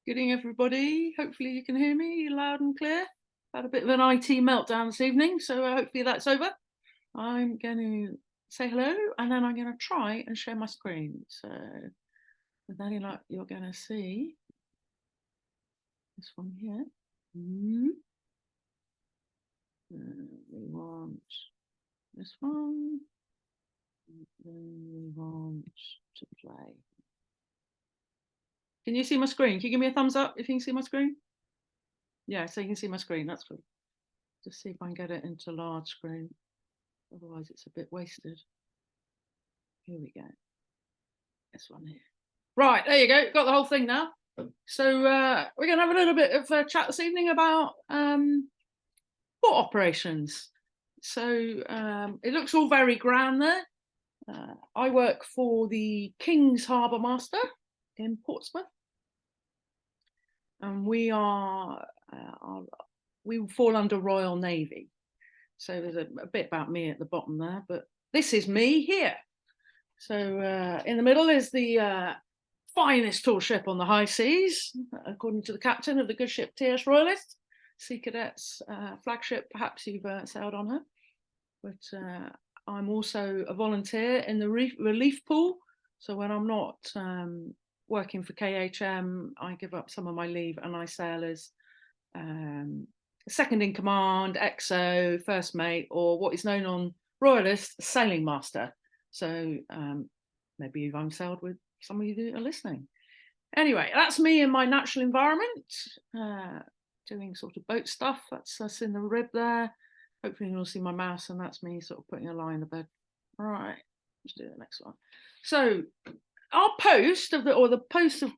Good evening, everybody. Hopefully you can hear me loud and clear. Had a bit of an IT meltdown this evening, so hopefully that's over. I'm going to say hello, and then I'm going to try and share my screen. So with any luck, you're going to see this one here. We want this one. Then we want to play. Can you see my screen? Can you give me a thumbs up if you can see my screen? Yeah, so you can see my screen. That's good. Just see if I can get it into large screen. Otherwise, it's a bit wasted. Here we go. This one here. Right, there you go. Got the whole thing now. So we're going to have a little bit of a chat this evening about port operations. So it looks all very grand there. I work for the King's Harbour Master in Portsmouth. And we fall under Royal Navy. So there's a bit about me at the bottom there, but this is me here. So in the middle is the finest tall ship on the high seas, according to the captain of the good ship TS Royalist, Sea Cadets flagship. Perhaps you've sailed on her. But I'm also a volunteer in the relief pool. So when I'm not working for KHM, I give up some of my leave and I sail as second in command, XO, first mate, or what is known on Royalist, sailing master. So maybe you've sailed with some of you that are listening. Anyway, that's me in my natural environment, doing sort of boat stuff. That's us in the rib there. Hopefully you'll see my mouse, and that's me sort of putting a lie in the bed. All right, let's do the next one. So our post of the post of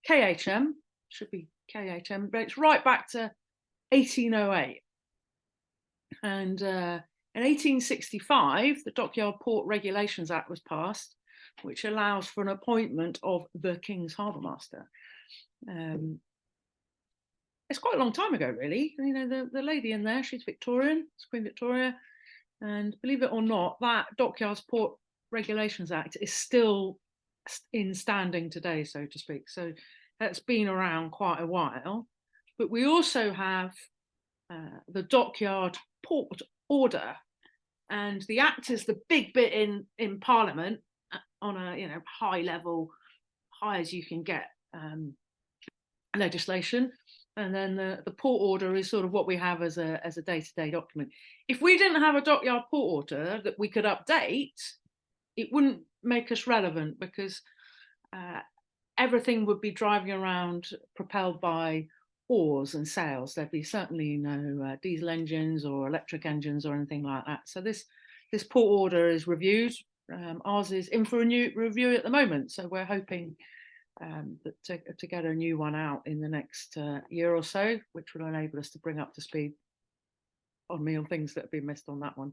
KHM should be KHM, but it's right back to 1808. And in 1865, the Dockyard Port Regulations Act was passed, which allows for an appointment of the King's Harbour Master. It's quite a long time ago, really. You know, the lady in there, she's Victorian, it's Queen Victoria. And believe it or not, that Dockyards Port Regulations Act is still in standing today, so to speak. So that's been around quite a while. But we also have the Dockyard Port Order, and the Act is the big bit in Parliament on a high level, high as you can get legislation. And then the port order is sort of what we have as a day-to-day document. If we didn't have a Dockyard Port Order that we could update, it wouldn't make us relevant, because everything would be driving around propelled by oars and sails. There'd be certainly no diesel engines or electric engines or anything like that. So this port order is reviewed. Ours is in for a new review at the moment. So we're hoping that to get a new one out in the next year or so, which will enable us to bring up to speed on things that have been missed on that one.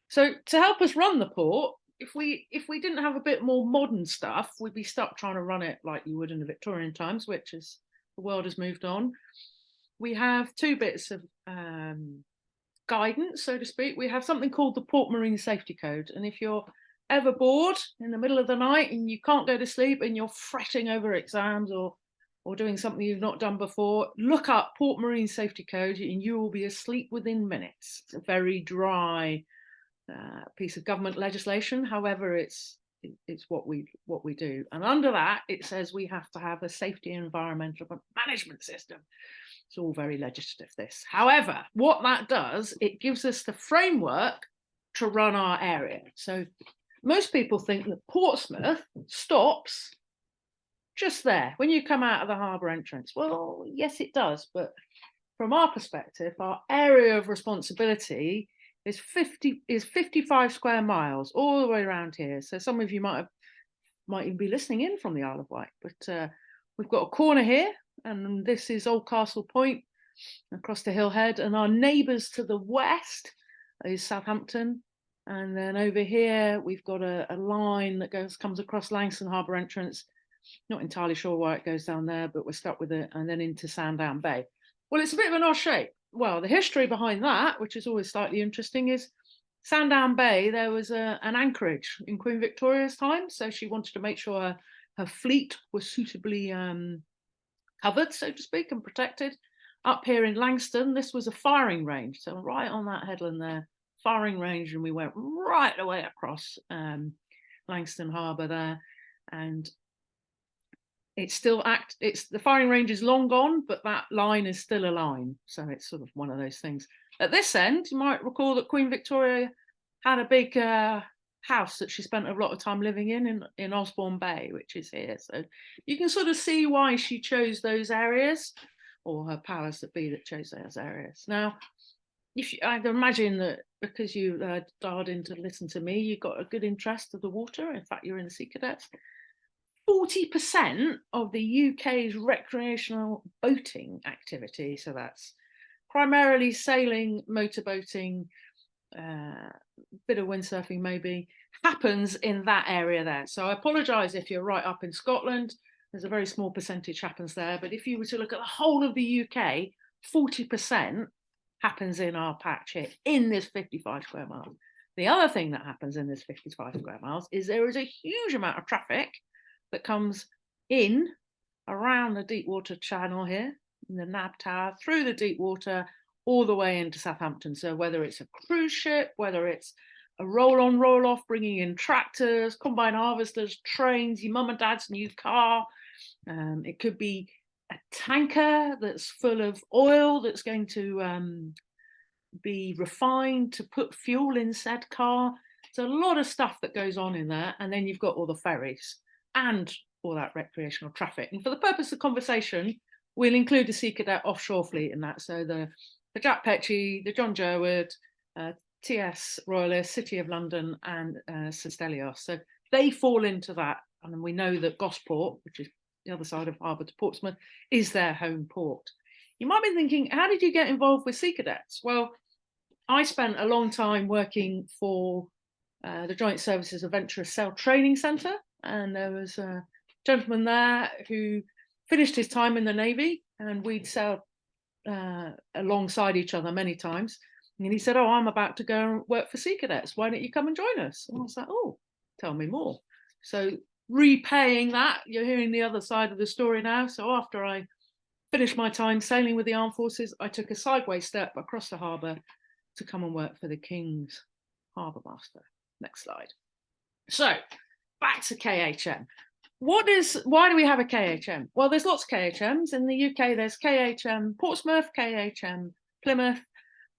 So to help us run the port, if we didn't have a bit more modern stuff, we'd be stuck trying to run it like you would in the Victorian times, which is the world has moved on. We have two bits of guidance, so to speak. We have something called the Port Marine Safety Code, and if you're ever bored in the middle of the night and you can't go to sleep and you're fretting over exams or doing something you've not done before, look up Port Marine Safety Code and you will be asleep within minutes. It's a very dry piece of government legislation. However, it's what we do. And under that, it says we have to have a safety and environmental management system. It's all very legislative, this. However, what that does, it gives us the framework to run our area. So most people think that Portsmouth stops just there when you come out of the harbour entrance. Well, yes, it does. But from our perspective, our area of responsibility is 55 square miles all the way around here. So some of you might even be listening in from the Isle of Wight. But we've got a corner here, and this is Oldcastle Point across the Hillhead. And our neighbours to the west is Southampton. And then over here, we've got a line that comes across Langston Harbour entrance. Not entirely sure why it goes down there, but we're stuck with it, and then into Sandown Bay. Well, it's a bit of an odd shape. Well, the history behind that, which is always slightly interesting, is Sandown Bay, there was an anchorage in Queen Victoria's time. So she wanted to make sure her fleet was suitably covered, so to speak, and protected. Up here in Langston, this was a firing range. So right on that headland there, firing range, and we went right the way across Langston Harbour there. And it's the firing range is long gone, but that line is still a line. So it's sort of one of those things. At this end, you might recall that Queen Victoria had a big house that she spent a lot of time living in Osborne Bay, which is here. So you can sort of see why she chose those areas, or her powers that be that chose those areas. Now, I'd imagine that because you dialed in to listen to me, you've got a good interest of the water. In fact, you're in the Sea Cadets. 40% of the UK's recreational boating activity, so that's primarily sailing, motorboating, bit of windsurfing maybe, happens in that area there. So I apologise if you're right up in Scotland, there's a very small percentage happens there, but if you were to look at the whole of the UK, 40% happens in our patch here, in this 55 square miles. The other thing that happens in this 55 square miles is there is a huge amount of traffic that comes in around the Deepwater Channel here, in the Nab Tower, through the Deepwater, all the way into Southampton. So whether it's a cruise ship, whether it's a roll-on, roll-off, bringing in tractors, combine harvesters, trains, your mum and dad's new car. It could be a tanker that's full of oil that's going to be refined to put fuel in said car. There's a lot of stuff that goes on in there. And then you've got all the ferries and all that recreational traffic. And for the purpose of conversation, we'll include the Sea Cadet offshore fleet in that. So the Jack Petchey, the John Jerwood, TS Royalist, City of London, and Sir Stelios. So they fall into that. And we know that Gosport, which is the other side of Harbour to Portsmouth, is their home port. You might be thinking, how did you get involved with Sea Cadets? Well, I spent a long time working for the Joint Services Adventurous Sail Training Centre, and there was a gentleman there who finished his time in the Navy, and we'd sailed alongside each other many times. And he said, "Oh, I'm about to go and work for Sea Cadets. Why don't you come and join us?" And I was like, "Oh, tell me more." So repaying that, you're hearing the other side of the story now. So after I finished my time sailing with the Armed Forces, I took a sideways step across the harbour to come and work for the King's Harbour Master. Next slide. So back to KHM. Why do we have a KHM? Well, there's lots of KHMs. In the UK, there's KHM Portsmouth, KHM Plymouth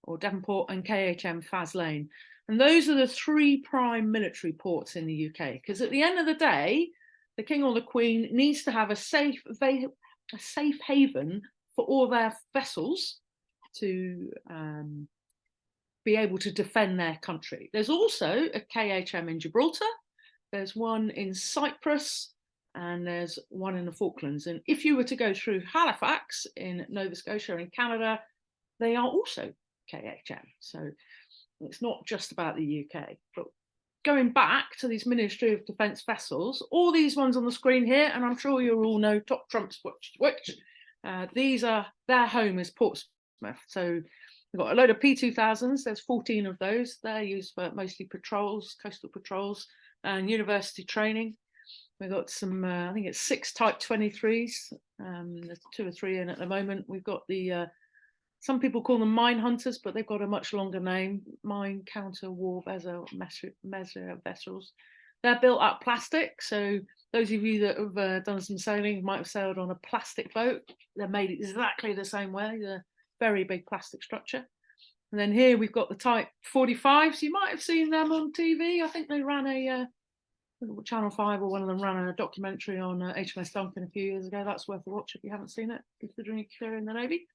or Devonport, and KHM Faslane. And those are the three prime military ports in the UK. Because at the end of the day, the King or the Queen needs to have a safe haven for all their vessels to be able to defend their country. There's also a KHM in Gibraltar, there's one in Cyprus, and there's one in the Falklands. And if you were to go through Halifax in Nova Scotia in Canada, they are also KHM. So it's not just about the UK. But going back to these Ministry of Defence vessels, all these ones on the screen here, and I'm sure you all know top trumps which their home is Portsmouth. So we've got a load of P2000s. There's 14 of those. They're used for mostly patrols, coastal patrols, and university training. We've got some, I think it's 6 Type 23s. There's 2 or 3 in at the moment. We've got the, some people call them mine hunters, but they've got a much longer name, mine counter war vessels. They're built up plastic. So those of you that have done some sailing might have sailed on a plastic boat. They're made exactly the same way. They're very big plastic structure. And then here we've got the Type 45s. You might have seen them on TV. I think they ran a Channel 5 or one of them ran a documentary on HMS Duncan a few years ago. That's worth a watch if you haven't seen it, considering you're in the Navy.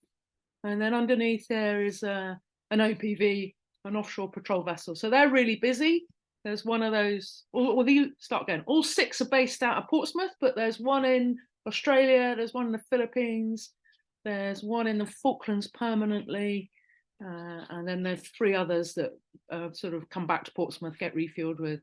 And then underneath there is an OPV, an offshore patrol vessel. So they're really busy. There's one of those, all 6 are based out of Portsmouth, but there's one in Australia, there's one in the Philippines, there's one in the Falklands permanently, and then there's 3 others that sort of come back to Portsmouth, get refueled with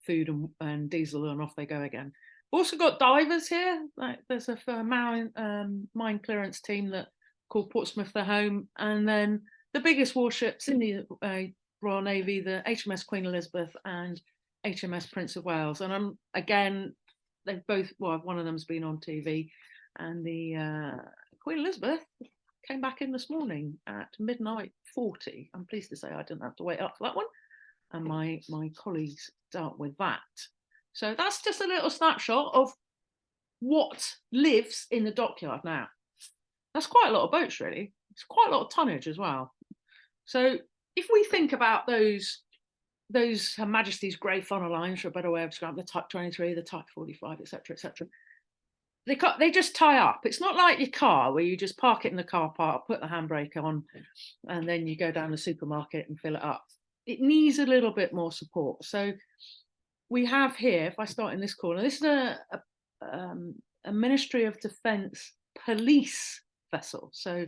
food and diesel, and off they go again. We've also got divers here. Like there's a mine clearance team that called Portsmouth their home, and then the biggest warships in the Royal Navy, the HMS Queen Elizabeth and HMS Prince of Wales. And again, they've both, well, one of them's been on TV, and the Queen Elizabeth came back in this morning at midnight 40. I'm pleased to say I didn't have to wait up for that one, and my colleagues dealt with that. So that's just a little snapshot of what lives in the dockyard now. That's quite a lot of boats, really. It's quite a lot of tonnage as well. So if we think about those Her Majesty's grey funnel lines, for a better way of describing the Type 23, the Type 45, etc., etc., they just tie up. It's not like your car where you just park it in the car park, put the handbrake on, and then you go down the supermarket and fill it up. It needs a little bit more support. So we have here, if I start in this corner, this is a Ministry of Defence police vessel. So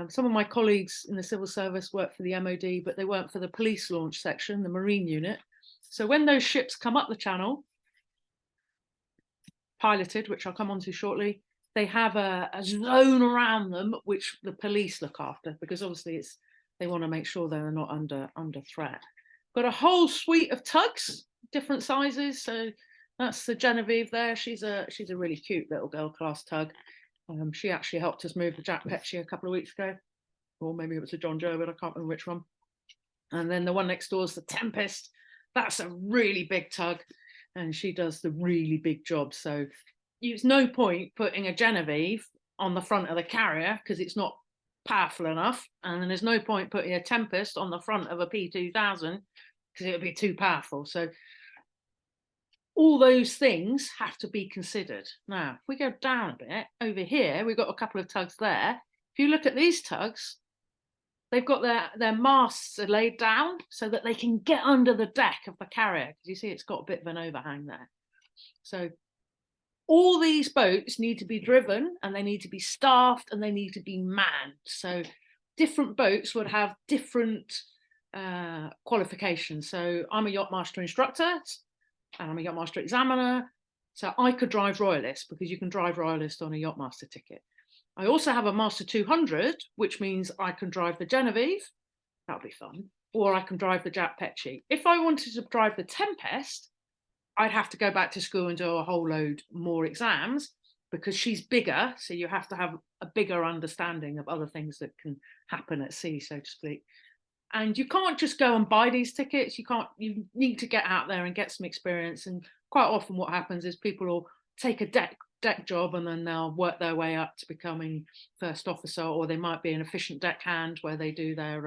some of my colleagues in the civil service work for the MOD, but they weren't for the police launch section, the marine unit. So when those ships come up the channel, piloted, which I'll come on to shortly, they have a zone around them which the police look after, because obviously they want to make sure they're not under threat. Got a whole suite of tugs, different sizes. So that's the Genevieve there. She's a really cute little girl class tug. She actually helped us move the Jack Petchey a couple of weeks ago, or maybe it was a John Joe, but I can't remember which one. And then the one next door is the Tempest. That's a really big tug, and she does the really big job. So there's no point putting a Genevieve on the front of the carrier because it's not powerful enough, and then there's no point putting a Tempest on the front of a P2000 because it would be too powerful. So all those things have to be considered. Now, if we go down a bit, over here, we've got a couple of tugs there. If you look at these tugs, they've got their masts are laid down so that they can get under the deck of the carrier, because you see it's got a bit of an overhang there. So all these boats need to be driven, and they need to be staffed, and they need to be manned. So different boats would have different qualifications. So I'm a yachtmaster instructor, and I'm a yachtmaster examiner, so I could drive Royalist, because you can drive Royalist on a yachtmaster ticket. I also have a Master 200, which means I can drive the Genevieve, that'll be fun, or I can drive the Jack Petchey. If I wanted to drive the Tempest, I'd have to go back to school and do a whole load more exams, because she's bigger, so you have to have a bigger understanding of other things that can happen at sea, so to speak. And you can't just go and buy these tickets. You need to get out there and get some experience. And quite often what happens is people will take a deck job, and then they'll work their way up to becoming first officer, or they might be an efficient deckhand where they do their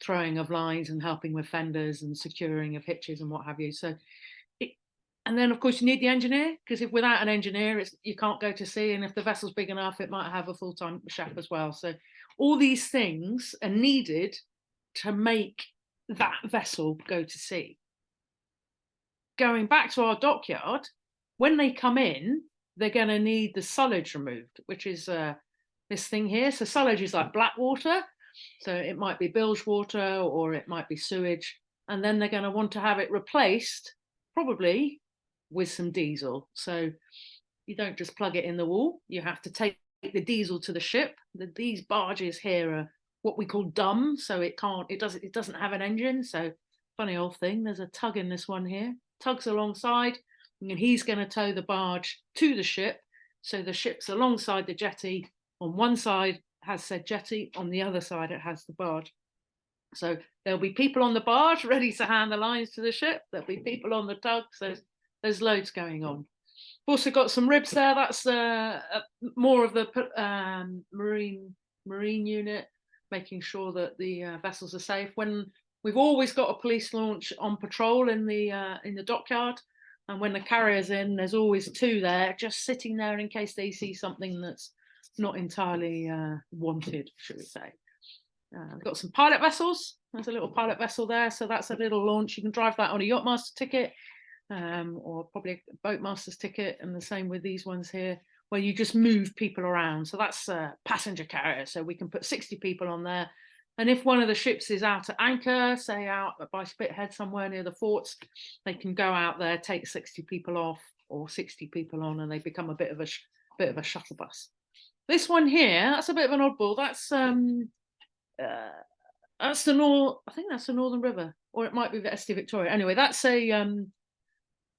throwing of lines and helping with fenders and securing of hitches and what have you. So, and then of course you need the engineer, because if without an engineer, you can't go to sea. And if the vessel's big enough, it might have a full-time chef as well. So all these things are needed to make that vessel go to sea. Going back to our dockyard, when they come in, they're going to need the sullage removed, which is this thing here. So sullage is like black water. So it might be bilge water, or it might be sewage. And then they're going to want to have it replaced, probably with some diesel. So you don't just plug it in the wall. You have to take the diesel to the ship. These barges here are what we call dumb, so it doesn't have an engine. So funny old thing, there's a tug in this one here, tugs alongside, and he's going to tow the barge to the ship. So the ship's alongside the jetty. On one side has said jetty, on the other side it has the barge. So there'll be people on the barge ready to hand the lines to the ship. There'll be people on the tug. So there's loads going on. We've also got some ribs there. That's more of the marine unit, making sure that the vessels are safe. When we've always got a police launch on patrol in the dockyard, and when the carrier's in, there's always two there, just sitting there in case they see something that's not entirely wanted, should we say. We've got some pilot vessels. There's a little pilot vessel there, so that's a little launch. You can drive that on a yachtmaster ticket, or probably a boatmaster's ticket, and the same with these ones here, where you just move people around. So that's a passenger carrier, so we can put 60 people on there. And if one of the ships is out at anchor, say out by Spithead somewhere near the forts, they can go out there, take 60 people off or 60 people on, and they become a bit of a shuttle bus. This one here, that's a bit of an oddball. That's I think that's the Northern River, or it might be the St Victoria. Anyway, that's a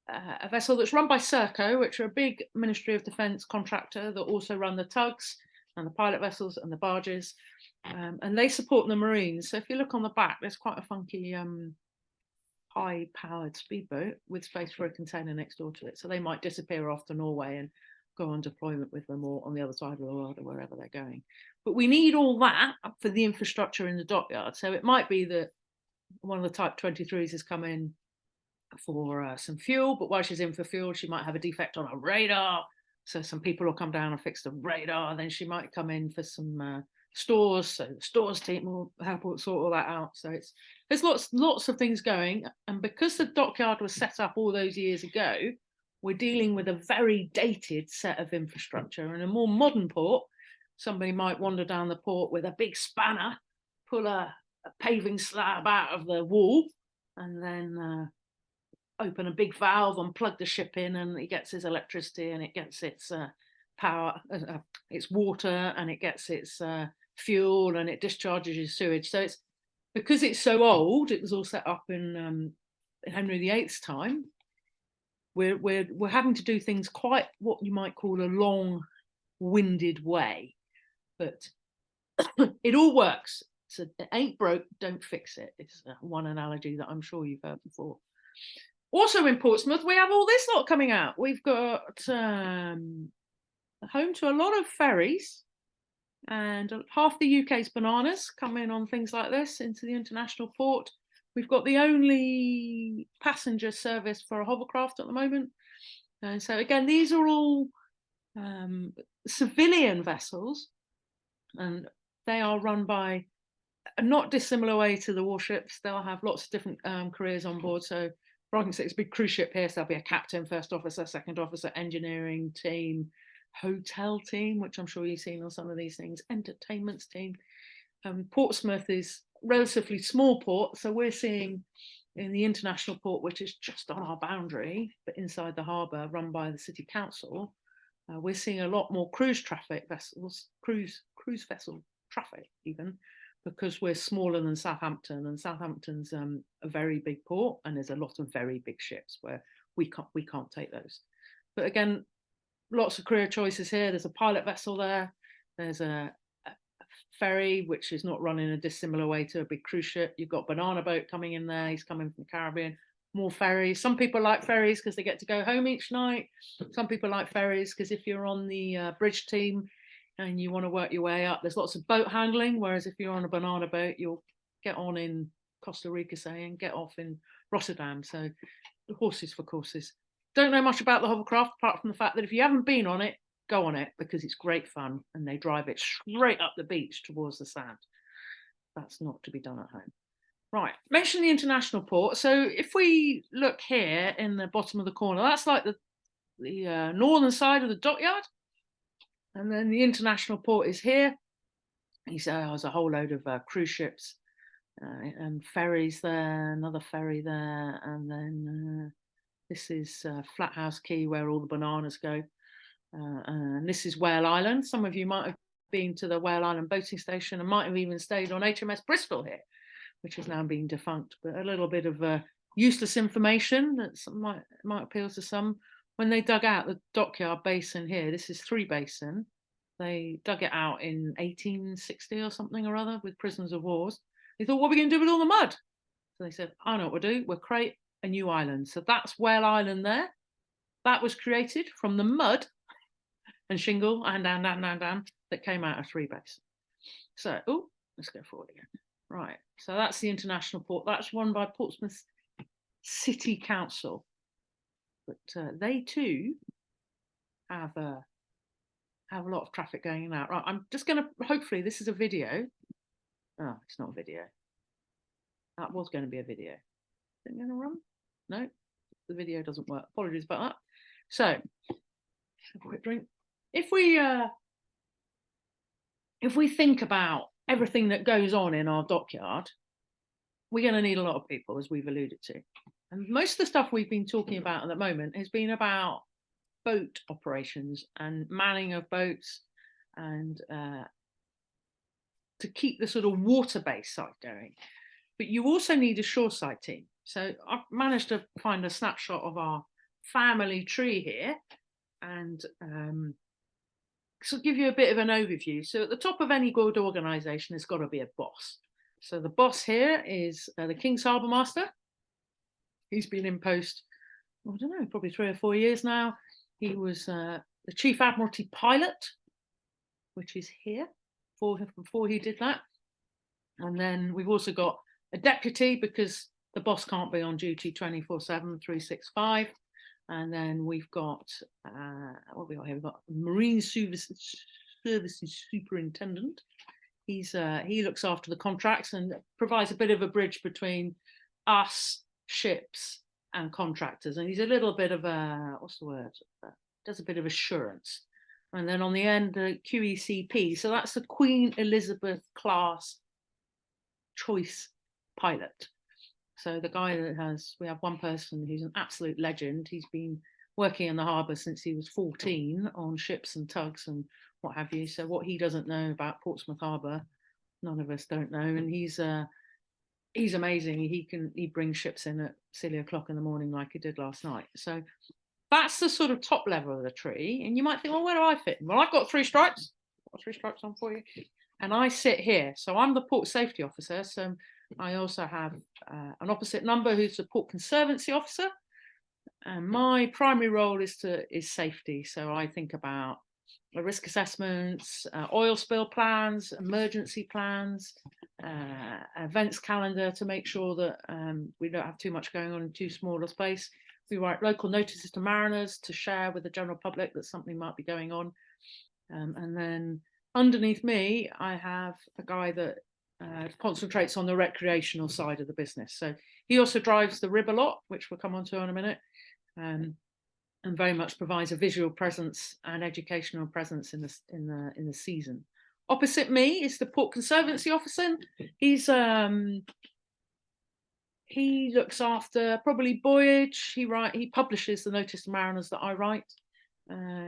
a vessel that's run by Serco, which are a big Ministry of Defence contractor that also run the tugs and the pilot vessels and the barges, and they support the Marines. So if you look on the back, there's quite a funky high-powered speedboat with space for a container next door to it. So they might disappear off to Norway and go on deployment with them, or on the other side of the world, or wherever they're going. But we need all that for the infrastructure in the dockyard. So it might be that one of the Type 23s has come in for some fuel, but while she's in for fuel, she might have a defect on her radar. So some people will come down and fix the radar. Then she might come in for some stores. So the stores team will help sort all that out. So there's lots of things going. And because the dockyard was set up all those years ago, we're dealing with a very dated set of infrastructure. In a more modern port, somebody might wander down the port with a big spanner, pull a paving slab out of the wall, and then open a big valve and plug the ship in, and it gets its electricity, and it gets its power, its water, and it gets its fuel, and it discharges your sewage. So it's because it's so old, it was all set up in Henry VIII's time. We're having to do things quite what you might call a long-winded way, but it all works. So it ain't broke, don't fix it. It's one analogy that I'm sure you've heard before. Also in Portsmouth, we have all this lot coming out. We've got home to a lot of ferries, and half the UK's bananas come in on things like this into the international port. We've got the only passenger service for a hovercraft at the moment. And so again, these are all civilian vessels, and they are run by a not dissimilar way to the warships. They'll have lots of different careers on board. So for argument's sake, it's a big cruise ship here, so there'll be a captain, first officer, second officer, engineering team, hotel team, which I'm sure you've seen on some of these things, entertainments team. Portsmouth is relatively small port, so we're seeing in the international port, which is just on our boundary, but inside the harbour, run by the city council, we're seeing a lot more cruise traffic vessels, cruise vessel traffic even, because we're smaller than Southampton, and Southampton's a very big port, and there's a lot of very big ships where we can't take those. But again, lots of career choices here. There's a pilot vessel there. There's a ferry, which is not run in a dissimilar way to a big cruise ship. You've got Banana Boat coming in there. He's coming from the Caribbean. More ferries. Some people like ferries because they get to go home each night. Some people like ferries because if you're on the bridge team and you want to work your way up, there's lots of boat handling. Whereas if you're on a banana boat, you'll get on in Costa Rica, say, and get off in Rotterdam. So the horses for courses. Don't know much about the hovercraft apart from the fact that if you haven't been on it, go on it because it's great fun, and they drive it straight up the beach towards the sand. That's not to be done at home. Right, mention the international port. So if we look here in the bottom of the corner, that's like the northern side of the dockyard, and then the international port is here. He said there's a whole load of cruise ships and ferries there, another ferry there, and then this is Flathouse Quay where all the bananas go. And this is Whale Island. Some of you might have been to the Whale Island boating station and might have even stayed on HMS Bristol here, which is now being defunct. But a little bit of useless information that might appeal to some. When they dug out the dockyard basin here, this is Three Basin. They dug it out in 1860 or something or other with prisoners of wars. They thought, what are we going to do with all the mud? So they said, I know what we'll do. We'll create a new island. So that's Whale Island there. That was created from the mud and shingle and down that came out of Three Basin. So, let's go forward again. Right, so that's the international port. That's run by Portsmouth City Council. But they too have a lot of traffic going in and out. Right, I'm just going to, hopefully this is a video. Oh, it's not a video. That was going to be a video. Is it going to run? No, the video doesn't work. Apologies about that. So, have a quick drink. If we think about everything that goes on in our dockyard, we're going to need a lot of people, as we've alluded to. And most of the stuff we've been talking about at the moment has been about boat operations and manning of boats and to keep the sort of water-based side going. But you also need a shoreside team. So I've managed to find a snapshot of our family tree here, and so I'll give you a bit of an overview. So at the top of any good organisation, there's got to be a boss. So the boss here is the King's Harbour Master. He's been in post, I don't know, probably 3 or 4 years now. He was the Chief Admiralty pilot, which is here, before he did that. And then we've also got a deputy, because the boss can't be on duty 24/7, 365. And then we've got, what have we got here? We've got Marine Services Superintendent. He looks after the contracts and provides a bit of a bridge between us, ships, and contractors. And he's a little bit of a, what's the word? Does a bit of assurance. And then on the end, the QECP. So that's the Queen Elizabeth class choice pilot. So the guy that we have one person who's an absolute legend. He's been working in the harbour since he was 14 on ships and tugs and what have you. So what he doesn't know about Portsmouth Harbour, none of us don't know. And he's amazing. He brings ships in at silly o'clock in the morning like he did last night. So that's the sort of top level of the tree. And you might think, well, where do I fit in? Well, I've got 3 stripes. I've got 3 stripes on for you. And I sit here. So I'm the port safety officer. So I also have an opposite number who's the port conservancy officer. And my primary role is safety. So I think about risk assessments, oil spill plans, emergency plans, events calendar to make sure that we don't have too much going on in too small a space. We write local notices to mariners to share with the general public that something might be going on. And then underneath me, I have a guy that concentrates on the recreational side of the business. So he also drives the rib a lot, which we'll come on to in a minute, and very much provides a visual presence and educational presence in the season. Opposite me is the port conservancy officer. He looks after probably buoyage. He publishes the notice to mariners that I write.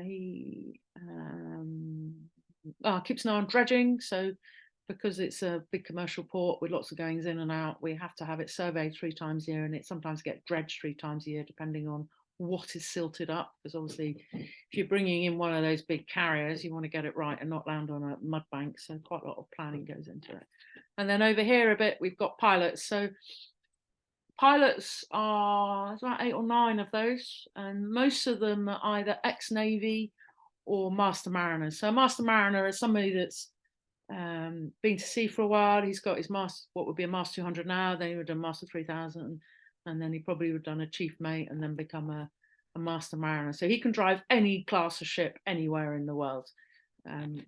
He keeps an eye on dredging. So because it's a big commercial port with lots of goings in and out, we have to have it surveyed 3 times a year, and it sometimes gets dredged 3 times a year, depending on what is silted up. Because obviously, if you're bringing in one of those big carriers, you want to get it right and not land on a mud bank. So quite a lot of planning goes into it. And then over here a bit, we've got pilots. So pilots there's about 8 or 9 of those, and most of them are either ex-Navy or master mariners. So a master mariner is somebody that's been to sea for a while. He's got his master, what would be a master 200 now, then he would have done master 3000, and then he probably would have done a chief mate and then become a master mariner. So he can drive any class of ship anywhere in the world. And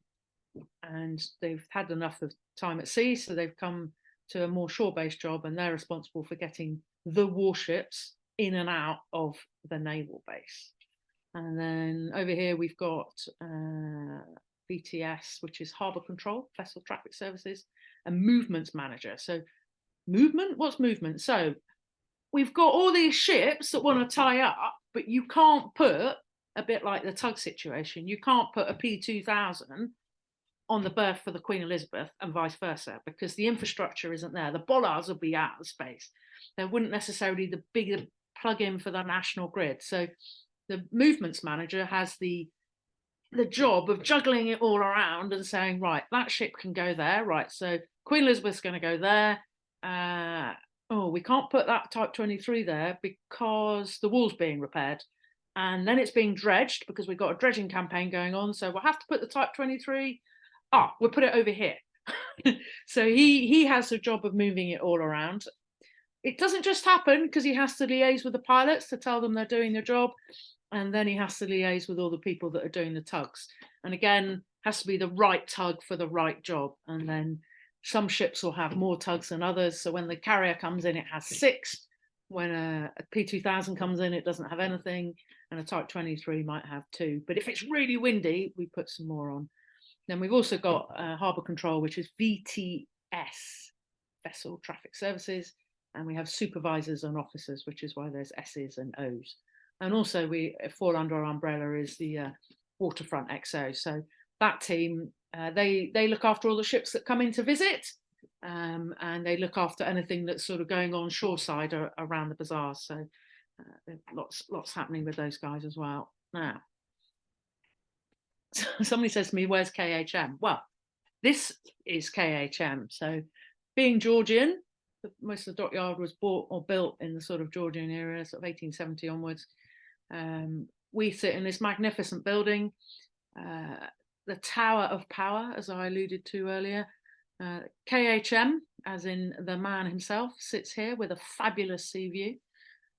they've had enough of time at sea, so they've come to a more shore-based job, and they're responsible for getting the warships in and out of the naval base. And then over here we've got VTS, which is Harbour Control, Vessel Traffic Services, and Movements Manager. So movement, what's movement? So we've got all these ships that want to tie up, but you can't put, a bit like the tug situation, you can't put a P2000 on the berth for the Queen Elizabeth and vice versa, because the infrastructure isn't there. The bollards will be out of space. There wouldn't necessarily the bigger plug-in for the national grid. So the movements manager has the job of juggling it all around and saying, right, that ship can go there, right, so Queen Elizabeth's going to go there. We can't put that Type 23 there because the wall's being repaired, and then it's being dredged because we've got a dredging campaign going on, so we'll have to put the Type 23, we'll put it over here. So he has the job of moving it all around. It doesn't just happen, because he has to liaise with the pilots to tell them they're doing their job, and then he has to liaise with all the people that are doing the tugs. And again, has to be the right tug for the right job. And then some ships will have more tugs than others. So when the carrier comes in, it has 6. When a P2000 comes in, it doesn't have anything. And a Type 23 might have 2. But if it's really windy, we put some more on. Then we've also got Harbour Control, which is VTS, Vessel Traffic Services. And we have supervisors and officers, which is why there's S's and O's. And also we fall under our umbrella is the Waterfront XO. So that team, they look after all the ships that come in to visit, and they look after anything that's sort of going on shoreside or around the bazaars. So Lots happening with those guys as well. Now, somebody says to me, where's KHM? Well, this is KHM. So being Georgian, most of the dockyard was bought or built in the sort of Georgian era, sort of 1870 onwards. We sit in this magnificent building, the Tower of Power, as I alluded to earlier. KHM, as in the man himself, sits here with a fabulous sea view.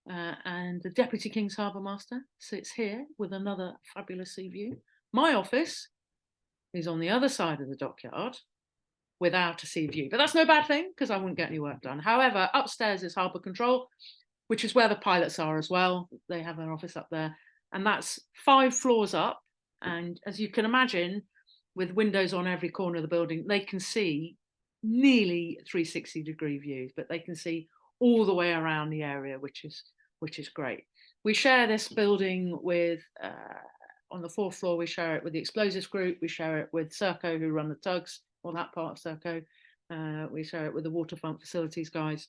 And the Deputy King's Harbour Master sits here with another fabulous sea view. My office is on the other side of the dockyard without a sea view, but that's no bad thing because I wouldn't get any work done. However, upstairs is Harbour Control, which is where the pilots are as well. They have their office up there, and that's 5 floors up. And as you can imagine, with windows on every corner of the building, they can see nearly 360-degree views, but they can see all the way around the area, which is great. We share this building with, on the 4th floor, we share it with the explosives group, we share it with Serco, who run the tugs, or that part of Serco, we share it with the waterfront facilities guys,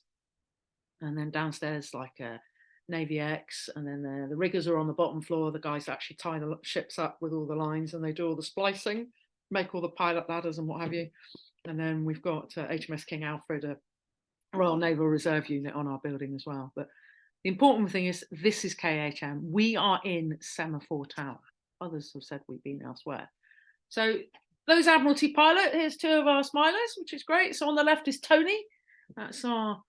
and then downstairs, like Navy X, and then the riggers are on the bottom floor, the guys actually tie the ships up with all the lines, and they do all the splicing, make all the pilot ladders and what have you. And then we've got HMS King Alfred, a Royal Naval Reserve unit on our building as well. But the important thing is this is KHM. We are in Semaphore Tower. Others have said we've been elsewhere. So those Admiralty pilot, here's 2 of our smilers, which is great. So on the left is Tony. That's our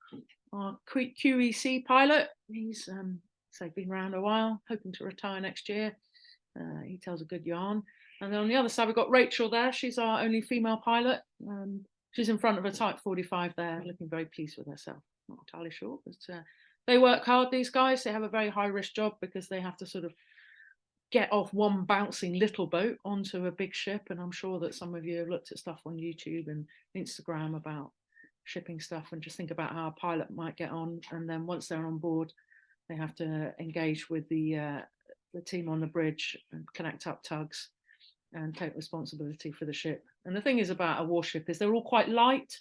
QEC pilot. He's been around a while, hoping to retire next year. He tells a good yarn. And then on the other side, we've got Rachel there. She's our only female pilot. She's in front of a Type 45 there, looking very pleased with herself. Not entirely sure, but they work hard, these guys. They have a very high-risk job because they have to sort of get off one bouncing little boat onto a big ship. And I'm sure that some of you have looked at stuff on YouTube and Instagram about shipping stuff and just think about how a pilot might get on. And then once they're on board, they have to engage with the team on the bridge and connect up tugs and take responsibility for the ship. And the thing is about a warship is they're all quite light,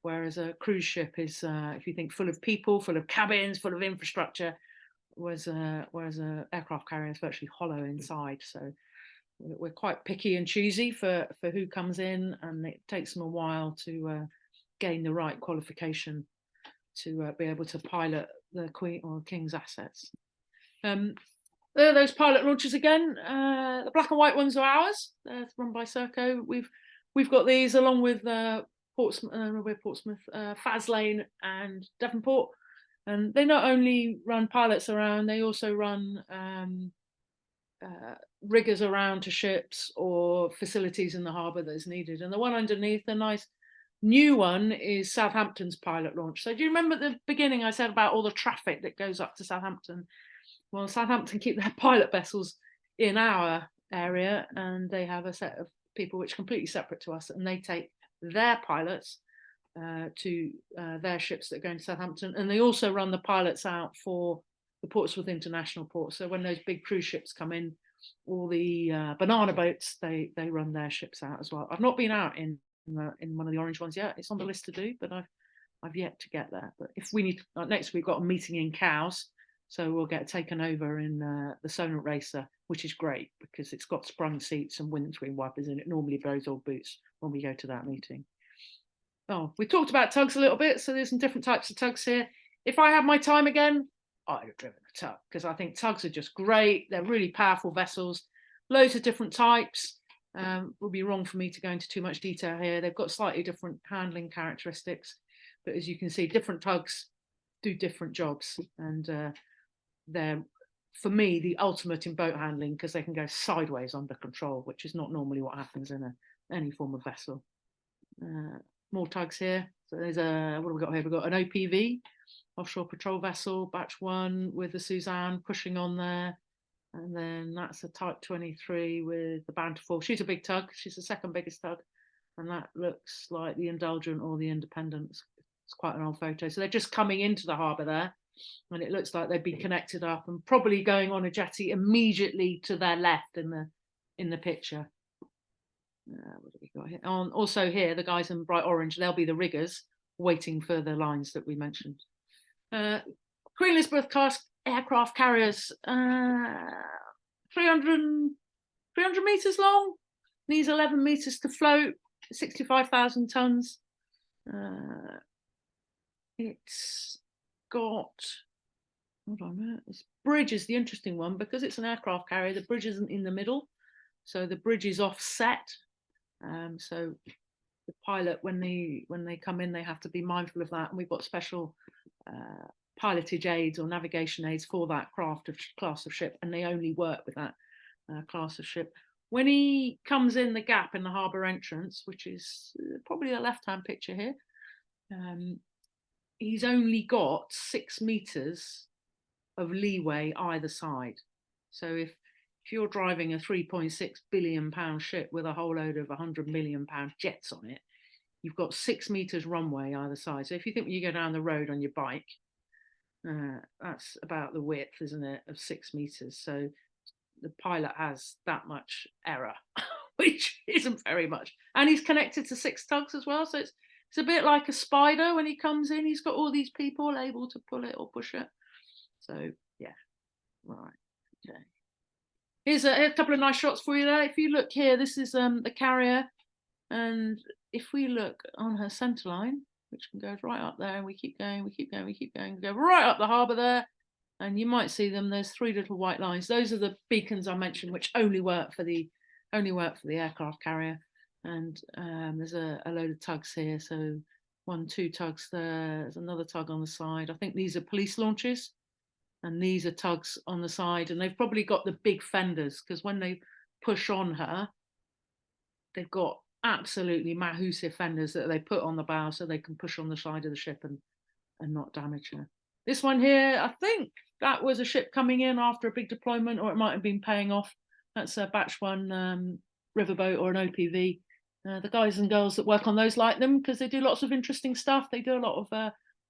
whereas a cruise ship is, if you think, full of people, full of cabins, full of infrastructure, whereas an aircraft carrier is virtually hollow inside. So we're quite picky and choosy for who comes in, and it takes them a while to gain the right qualification to be able to pilot the Queen or King's assets. There are those pilot launches again. The black and white ones are ours. They're run by Serco. We've got these along with Portsmouth, Faslane and Devonport. And they not only run pilots around, they also run riggers around to ships or facilities in the harbour that's needed. And the one underneath, the nice new one, is Southampton's pilot launch. So do you remember at the beginning I said about all the traffic that goes up to Southampton? Well, Southampton keep their pilot vessels in our area, and they have a set of people which are completely separate to us, and they take their pilots to their ships that are going to Southampton, and they also run the pilots out for the Portsmouth International Port. So when those big cruise ships come in, all the banana boats, they run their ships out as well. I've not been out in one of the orange ones yet. It's on the list to do, but I've yet to get there. But if we need next week, we've got a meeting in Cowes. So we'll get taken over in the Sonant Racer, which is great because it's got sprung seats and windscreen wipers in it. Normally those old boots when we go to that meeting. Oh, we talked about tugs a little bit. So there's some different types of tugs here. If I had my time again, I'd have driven a tug because I think tugs are just great. They're really powerful vessels, loads of different types. It would be wrong for me to go into too much detail here. They've got slightly different handling characteristics, but as you can see, different tugs do different jobs, and they're, for me, the ultimate in boat handling because they can go sideways under control, which is not normally what happens in any form of vessel. More tugs here. So there's what have we got here? We've got an OPV, offshore patrol vessel, batch 1 with the Suzanne pushing on there. And then that's a Type 23 with the Bountiful. She's a big tug. She's the second biggest tug. And that looks like the Indulgent or the Independent. It's quite an old photo. So they're just coming into the harbour there. And it looks like they've been connected up and probably going on a jetty immediately to their left in the picture. What have we got here? Also here, the guys in bright orange, they'll be the riggers waiting for the lines that we mentioned. Queen Elizabeth class aircraft carriers, 300 meters long, needs 11 meters to float, 65,000 tons. It's got, hold on a minute, this bridge is the interesting one because it's an aircraft carrier. The bridge isn't in the middle, so the bridge is offset. So the pilot, when they come in, they have to be mindful of that. And we've got special pilotage aids or navigation aids for that class of ship, and they only work with that class of ship. When he comes in the gap in the harbour entrance, which is probably the left-hand picture here, he's only got 6 meters of leeway either side. So if you're driving a 3.6 billion pound ship with a whole load of 100 million pound jets on it, you've got 6 meters runway either side. So if you think when you go down the road on your bike, that's about the width, isn't it, of 6 meters. So the pilot has that much error, which isn't very much. And he's connected to 6 tugs as well. So it's a bit like a spider. When he comes in, he's got all these people able to pull it or push it. So yeah, right, okay. Here's a couple of nice shots for you there. If you look here, this is the carrier, and if we look on her centre line, which goes right up there, and we keep going, we go right up the harbour there, and you might see them. There's 3 little white lines. Those are the beacons I mentioned, which only work for the aircraft carrier. And there's a load of tugs here. So 1, 2 tugs there. There's another tug on the side. I think these are police launches. And these are tugs on the side, and they've probably got the big fenders because when they push on her, they've got absolutely massive fenders that they put on the bow so they can push on the side of the ship and not damage her. This one here, I think that was a ship coming in after a big deployment, or it might have been paying off. That's a batch 1 riverboat or an OPV. The guys and girls that work on those like them because they do lots of interesting stuff. They do a lot of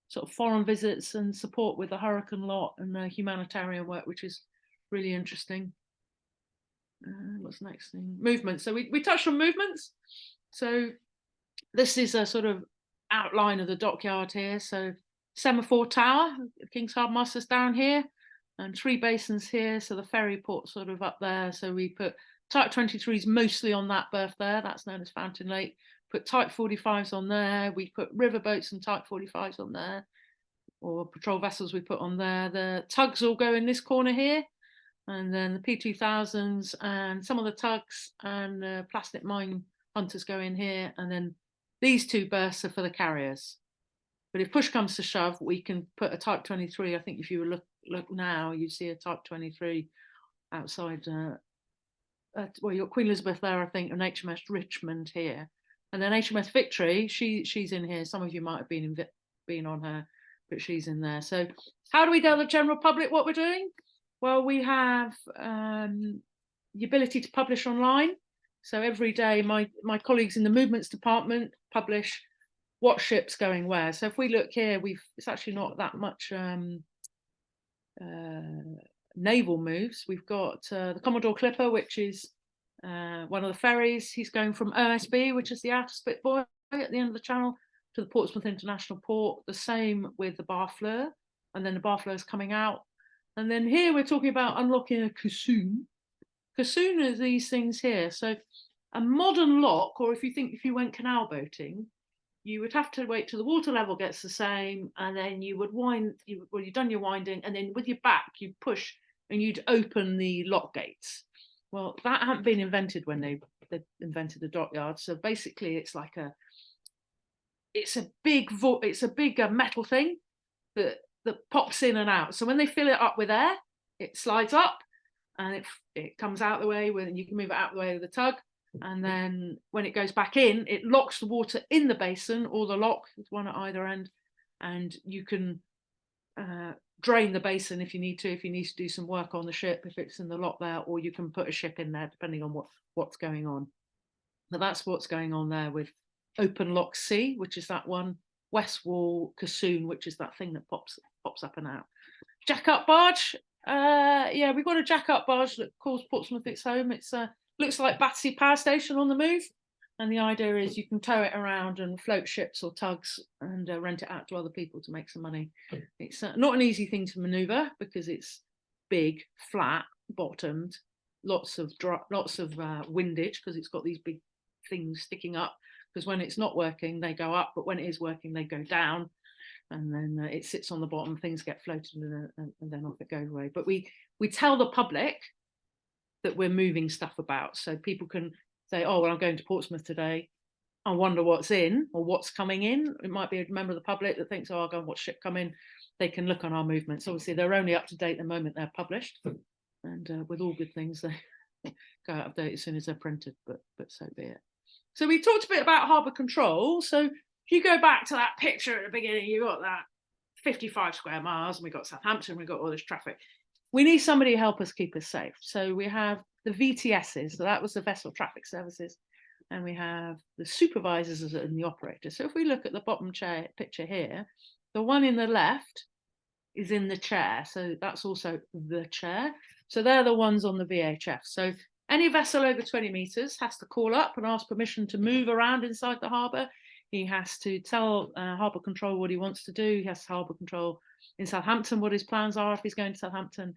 sort of foreign visits and support with the hurricane lot and humanitarian work, which is really interesting. What's the next thing? Movements. So we touched on movements. So this is a sort of outline of the dockyard here. So Semaphore Tower, King's Harbour Master's down here, and 3 basins here. So the ferry port sort of up there. So we put Type 23s mostly on that berth there. That's known as Fountain Lake. Put Type 45s on there. We put riverboats and Type 45s on there, or patrol vessels we put on there. The tugs all go in this corner here, and then the P2000s and some of the tugs and the plastic mine hunters go in here, and then these 2 berths are for the carriers. But if push comes to shove, we can put a Type 23. I think if you look now, you see a Type 23 outside. Well, you've got Queen Elizabeth there, I think, and HMS Richmond here. And then HMS Victory, she's in here. Some of you might have been on her, but she's in there. So how do we tell the general public what we're doing? Well, we have the ability to publish online. So every day, my colleagues in the movements department publish what ship's going where. So if we look here, it's actually not that much naval moves. We've got the Commodore Clipper, which is one of the ferries. He's going from OSB, which is the outer spit buoy at the end of the channel, to the Portsmouth International Port. The same with the Barfleur, and then the Barfleur is coming out. And then here we're talking about unlocking a caisson. Caisson are these things here. So a modern lock, or if you went canal boating, you would have to wait till the water level gets the same, and then you would you've done your winding, and then with your back you'd push and you'd open the lock gates. Well, that hadn't been invented when they invented the dockyard. So basically, it's a big metal thing that pops in and out. So when they fill it up with air, it slides up, and it comes out the way. When you can move it out the way of the tug. And then when it goes back in, it locks the water in the basin, or the lock, there's one at either end, and you can drain the basin if you need to do some work on the ship, if it's in the lock there, or you can put a ship in there depending on what's going on. But that's what's going on there with Open Lock C, which is that one, West Wall Caisson, which is that thing that pops up and out. Jack up barge. Yeah, we've got a jack up barge that calls Portsmouth its home. It's looks like Battersea Power Station on the move. And the idea is you can tow it around and float ships or tugs and rent it out to other people to make some money. It's not an easy thing to maneuver because it's big, flat, bottomed, lots of windage because it's got these big things sticking up. Because when it's not working, they go up, but when it is working, they go down. And then it sits on the bottom, things get floated and then off it goes away. But we tell the public that we're moving stuff about, so people can say, oh, well, I'm going to Portsmouth today. I wonder what's in or what's coming in. It might be a member of the public that thinks, oh, I'll go and watch ship come in. They can look on our movements. Obviously, they're only up to date the moment they're published. And with all good things, they go out of date as soon as they're printed, but so be it. So we talked a bit about harbour control. So if you go back to that picture at the beginning, you've got that 55 square miles, and we've got Southampton, we've got all this traffic. We need somebody to help us keep us safe. So we have the VTSs, so that was the vessel traffic services, and we have the supervisors and the operators. So if we look at the bottom picture here, the one in the left is in the chair, so that's also the chair. So they're the ones on the VHF. So any vessel over 20 meters has to call up and ask permission to move around inside the harbour. He has to tell harbour control what he wants to do. He has to harbour control in Southampton what his plans are if he's going to Southampton.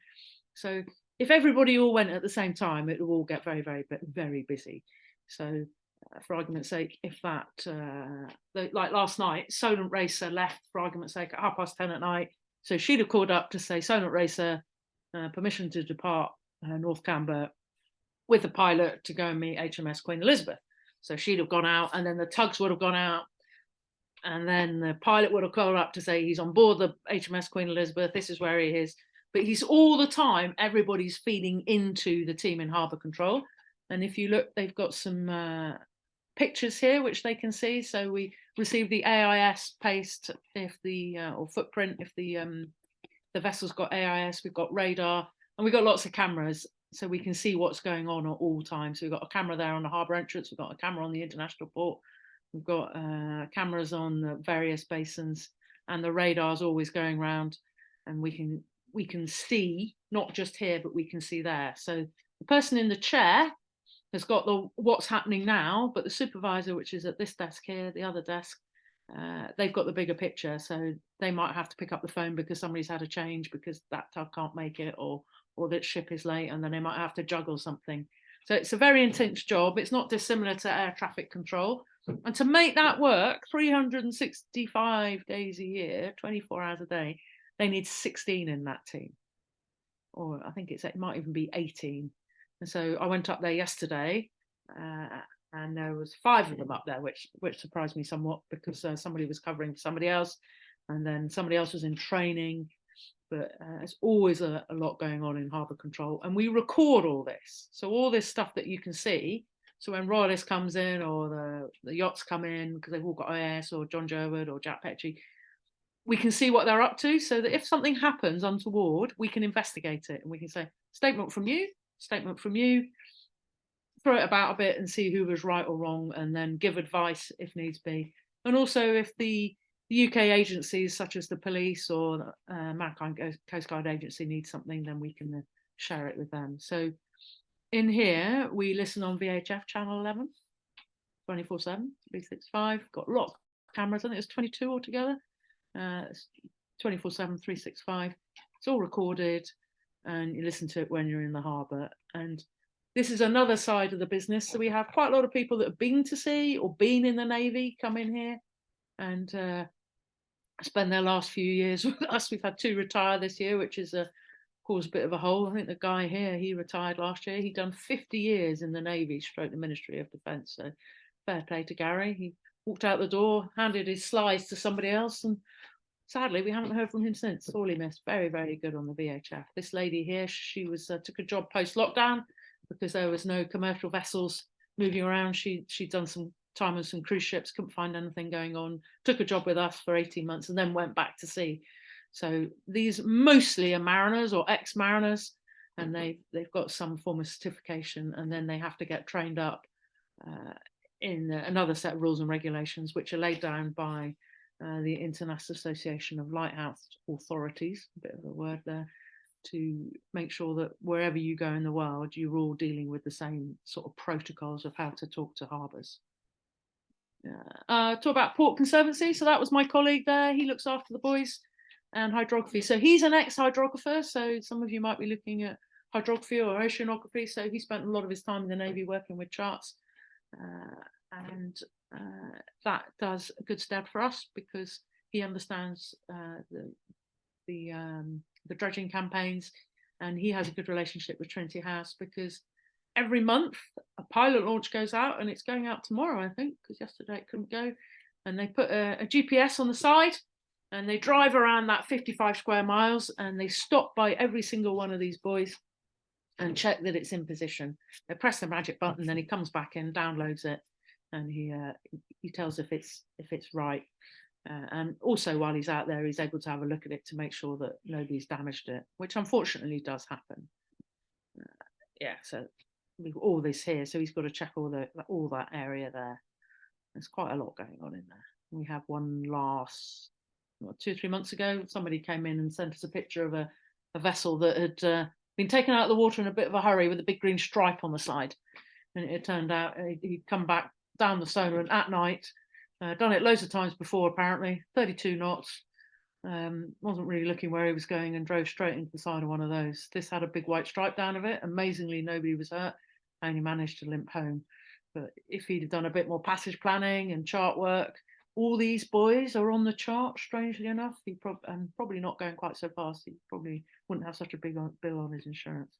So if everybody all went at the same time, it will all get very, very, very busy. So for argument's sake, if that, like last night, Solent Racer left, for argument's sake, at 10:30 at night. So she'd have called up to say, Solent Racer, permission to depart North Camber with the pilot to go and meet HMS Queen Elizabeth. So she'd have gone out, and then the tugs would have gone out, and then the pilot would have called up to say he's on board the HMS Queen Elizabeth, this is where he is. But he's all the time, everybody's feeding into the team in harbour control. And if you look, they've got some pictures here which they can see. So we receive the AIS paste if the or footprint if the vessel's got AIS. We've got radar, and we've got lots of cameras, so we can see what's going on at all times. So we've got a camera there on the harbour entrance. We've got a camera on the international port. We've got cameras on the various basins, and the radar's always going around, and we can see not just here, but we can see there. So the person in the chair has got the what's happening now, but the supervisor, which is at this desk here, the other desk, they've got the bigger picture. So they might have to pick up the phone because somebody's had a change because that tug can't make it, or that ship is late, and then they might have to juggle something. So it's a very intense job. It's not dissimilar to air traffic control. And to make that work 365 days a year, 24 hours a day, they need 16 in that team. Or I think it might even be 18. And so I went up there yesterday, and there was 5 of them up there, which surprised me somewhat because somebody was covering for somebody else, and then somebody else was in training. But there's always a lot going on in harbour control, and we record all this. So all this stuff that you can see. So when Royalist comes in, or the yachts come in, because they've all got IS or John Jerwood or Jack Petchy, we can see what they're up to, so that if something happens untoward, we can investigate it, and we can say, statement from you, throw it about a bit and see who was right or wrong, and then give advice if needs be. And also if the UK agencies such as the police or the Maritime Coast Guard Agency need something, then we can share it with them. So in here, we listen on VHF channel 11, 24/7, 365. Got a lot of cameras, I think it's 22 altogether. 24/7, 365. It's all recorded, and you listen to it when you're in the harbour. And this is another side of the business. So we have quite a lot of people that have been to sea or been in the Navy come in here and spend their last few years with us. We've had 2 retire this year, which is caused a bit of a hole. I think the guy here, he retired last year. He'd done 50 years in the Navy, stroke the Ministry of Defence. So fair play to Gary. He walked out the door, handed his slides to somebody else, and sadly, we haven't heard from him since. Sorely missed. Very, very good on the VHF. This lady here, she was took a job post-lockdown because there was no commercial vessels moving around. She'd done some time on some cruise ships, couldn't find anything going on, took a job with us for 18 months and then went back to sea. So these mostly are mariners or ex-mariners, and they've got some form of certification, and then they have to get trained up in another set of rules and regulations, which are laid down by the International Association of Lighthouse Authorities, a bit of a word there, to make sure that wherever you go in the world, you're all dealing with the same sort of protocols of how to talk to harbours. Talk about Port Conservancy. So that was my colleague there. He looks after the buoys and hydrography. So he's an ex-hydrographer. So some of you might be looking at hydrography or oceanography. So he spent a lot of his time in the Navy working with charts. And that does a good step for us because he understands the dredging campaigns, and he has a good relationship with Trinity House because every month a pilot launch goes out, and it's going out tomorrow, I think, because yesterday it couldn't go. And they put a GPS on the side, and they drive around that 55 square miles, and they stop by every single one of these buoys and check that it's in position. They press the magic button, then he comes back in, downloads it, and he tells if it's right. And also while he's out there, he's able to have a look at it to make sure that nobody's damaged it, which unfortunately does happen. Yeah, so we've got all this here, so he's got to check all that area there. There's quite a lot going on in there. We have one last 2 or 3 months ago. Somebody came in and sent us a picture of a vessel that had been taken out of the water in a bit of a hurry with a big green stripe on the side. And it turned out he'd come back down the sonar at night, done it loads of times before, apparently, 32 knots, wasn't really looking where he was going and drove straight into the side of one of those. This had a big white stripe down of it. Amazingly, nobody was hurt, and he managed to limp home. But if he'd have done a bit more passage planning and chart work, all these buoys are on the chart, strangely enough. And probably not going quite so fast. He probably wouldn't have such a big bill on his insurance.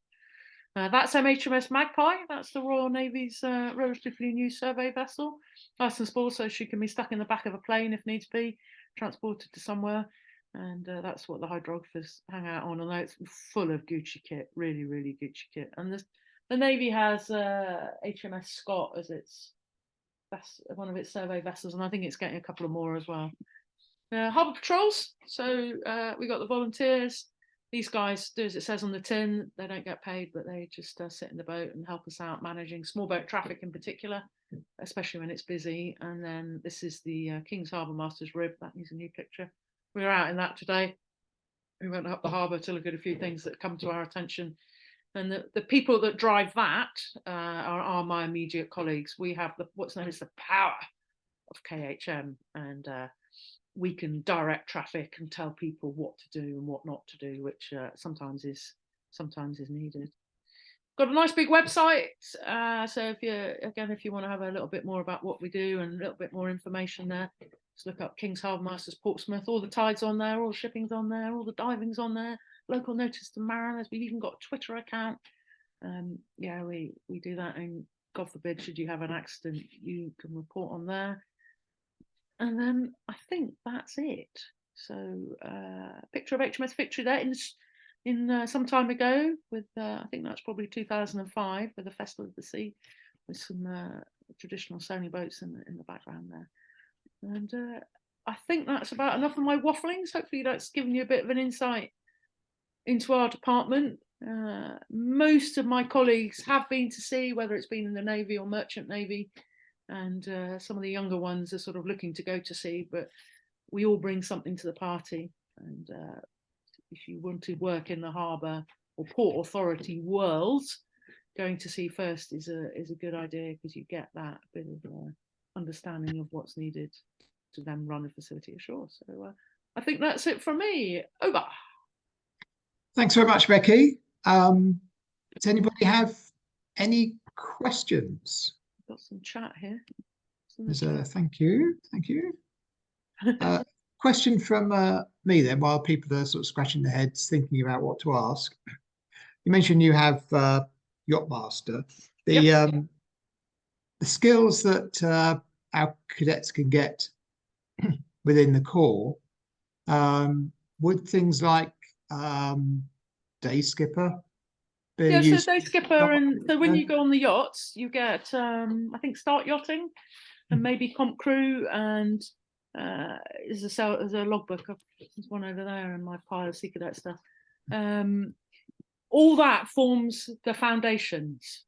That's MHMS Magpie. That's the Royal Navy's relatively new survey vessel. Nice and small, so she can be stuck in the back of a plane if needs be, transported to somewhere. And that's what the hydrographers hang out on. Although it's full of Gucci kit, really, really Gucci kit. And the Navy has HMS Scott as one of its survey vessels, and I think it's getting a couple of more as well. Harbour patrols. So we got the volunteers. These guys do as it says on the tin. They don't get paid, but they just sit in the boat and help us out managing small boat traffic in particular, especially when it's busy. And then this is the King's Harbour Master's Rib. That needs a new picture. We were out in that today. We went up the harbour to look at a few things that come to our attention. And the people that drive that are my immediate colleagues. We have what's known as the power of KHM, and we can direct traffic and tell people what to do and what not to do, which sometimes is needed. Got a nice big website. So if you want to have a little bit more about what we do and a little bit more information there, just look up King's Harbour Masters Portsmouth. All the tides on there, all the shipping's on there, all the diving's on there. Local notice to mariners. We've even got a Twitter account. Yeah, we do that. And God forbid, should you have an accident, you can report on there. And then I think that's it. So picture of HMS Victory there in some time ago with I think that's probably 2005 with the Festival of the Sea with some traditional sailing boats in the background there. And I think that's about enough of my wafflings. Hopefully that's given you a bit of an insight into our department. Most of my colleagues have been to sea, whether it's been in the Navy or Merchant Navy, and some of the younger ones are sort of looking to go to sea, but we all bring something to the party. And if you want to work in the harbour or port authority world, going to sea first is a good idea, because you get that bit of understanding of what's needed to then run a facility ashore. So I think that's it from me. Over. Thanks very much, Becky. Does anybody have any questions? Got some chat here. Thank you. Question from me then, while people are sort of scratching their heads thinking about what to ask. You mentioned you have Yachtmaster. The skills that our cadets can get within the corps, would things like day skipper be used? So day skipper, and so when you go on the yachts, you get I think start yachting and maybe comp crew, and there's a logbook. There's one over there in my pile of Sea Cadet stuff. All that forms the foundations.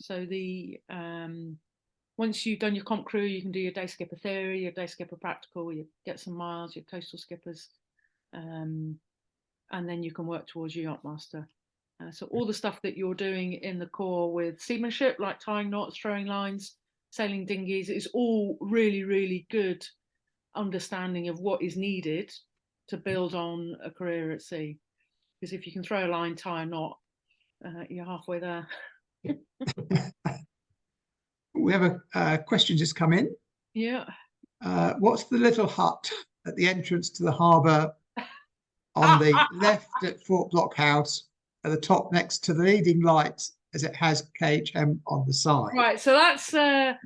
So once you've done your comp crew, you can do your day skipper theory, your day skipper practical, you get some miles, your coastal skippers, and then you can work towards your Yachtmaster. So all the stuff that you're doing in the corps with seamanship, like tying knots, throwing lines, sailing dinghies. It's all really, really good understanding of what is needed to build on a career at sea. Because if you can throw a line, tie a knot, you're halfway there. We have a question just come in. Yeah. What's the little hut at the entrance to the harbour on the left at Fort Blockhouse, at the top next to the leading lights, as it has KHM on the side? Right, so that's let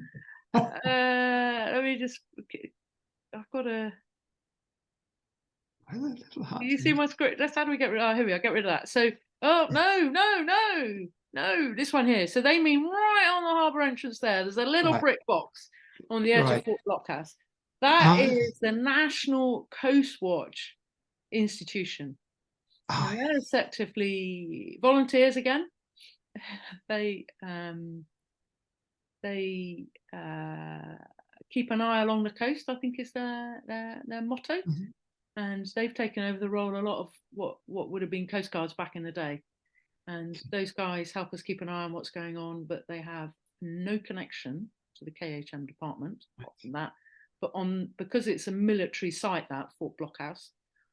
me just, I've got a, Little hut. do you see my script? That's how do we get rid of, oh, here we are, get rid of that. So, oh, no, this one here. So they mean right on the harbour entrance there. There's a little brick box on the edge of Fort Blockhouse. That is the National Coast Watch Institution. And they're effectively volunteers again. They keep an eye along the coast, I think is their motto. Mm-hmm. And they've taken over the role a lot of what would have been Coast Guards back in the day. And those guys help us keep an eye on what's going on, but they have no connection to the KHM department apart from that. But because it's a military site, that Fort Blockhouse,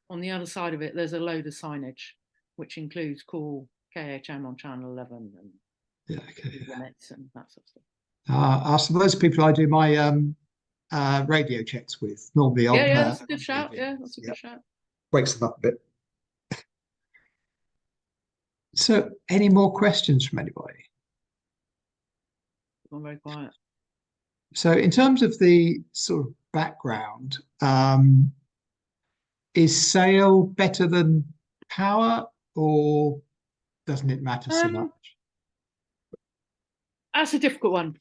on the other side of it, there's a load of signage, which includes call KHM on Channel 11 and limits and that sort of stuff. So those people I do my radio checks with normally on. Yeah, that's a good shout. Yeah, that's a good shout. Wakes them up a bit. So, any more questions from anybody? I'm very quiet. So, in terms of the sort of background, is sail better than power, or doesn't it matter so much? That's a difficult one.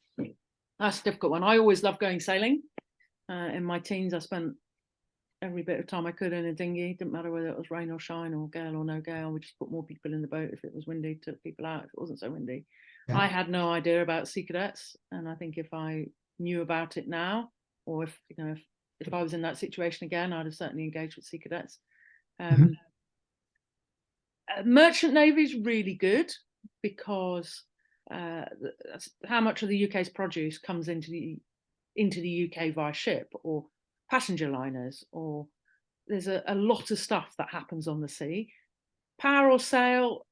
I always loved going sailing. In my teens, I spent every bit of time I could in a dinghy. Didn't matter whether it was rain or shine or gale or no gale. We just put more people in the boat. If it was windy, took people out. If it wasn't so windy, I had no idea about sea cadets. And I think if I knew about it now, or if I was in that situation again, I'd have certainly engaged with sea cadets. Merchant Navy is really good because how much of the UK's produce comes into the UK via ship or passenger liners, or there's a lot of stuff that happens on the sea. Power or sail,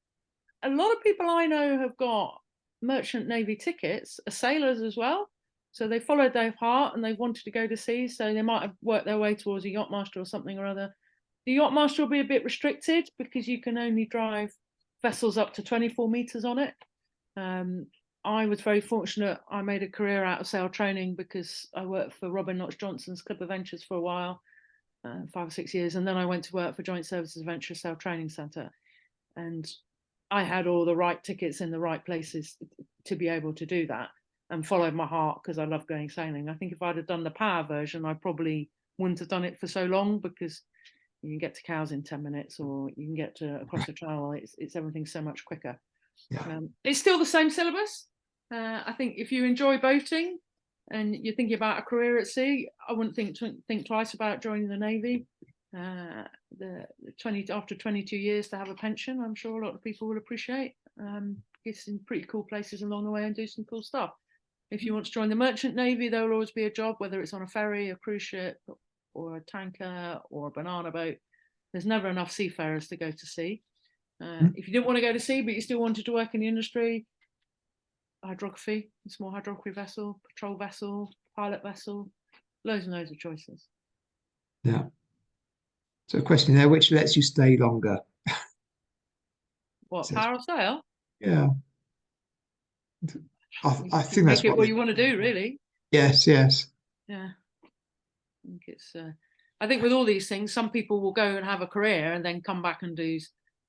a lot of people I know have got Merchant Navy tickets, are sailors as well. So they followed their heart and they wanted to go to sea. So they might have worked their way towards a yachtmaster or something or other. The yachtmaster will be a bit restricted because you can only drive vessels up to 24 meters on it. I was very fortunate. I made a career out of sail training because I worked for Robin Knox Johnson's Club of Ventures for a while, 5 or 6 years. And then I went to work for Joint Services Venture Sail Training Centre. And I had all the right tickets in the right places to be able to do that and followed my heart because I love going sailing. I think if I'd have done the power version, I probably wouldn't have done it for so long because you can get to Cowes in 10 minutes or you can get to across the channel. It's everything so much quicker. Yeah. It's still the same syllabus. I think if you enjoy boating and you're thinking about a career at sea, I wouldn't think twice about joining the Navy. After 22 years to have a pension, I'm sure a lot of people will appreciate. Get some pretty cool places along the way and do some cool stuff. If you want to join the Merchant Navy, there will always be a job, whether it's on a ferry, a cruise ship, or a tanker, or a banana boat. There's never enough seafarers to go to sea. If you didn't want to go to sea, but you still wanted to work in the industry, hydrography, a small hydrography vessel, patrol vessel, pilot vessel, loads and loads of choices. Yeah. So a question there, which lets you stay longer? What, power or sail? Yeah. I think that's what you want to do, really. Yes. Yeah. I think it's. I think with all these things, some people will go and have a career and then come back and do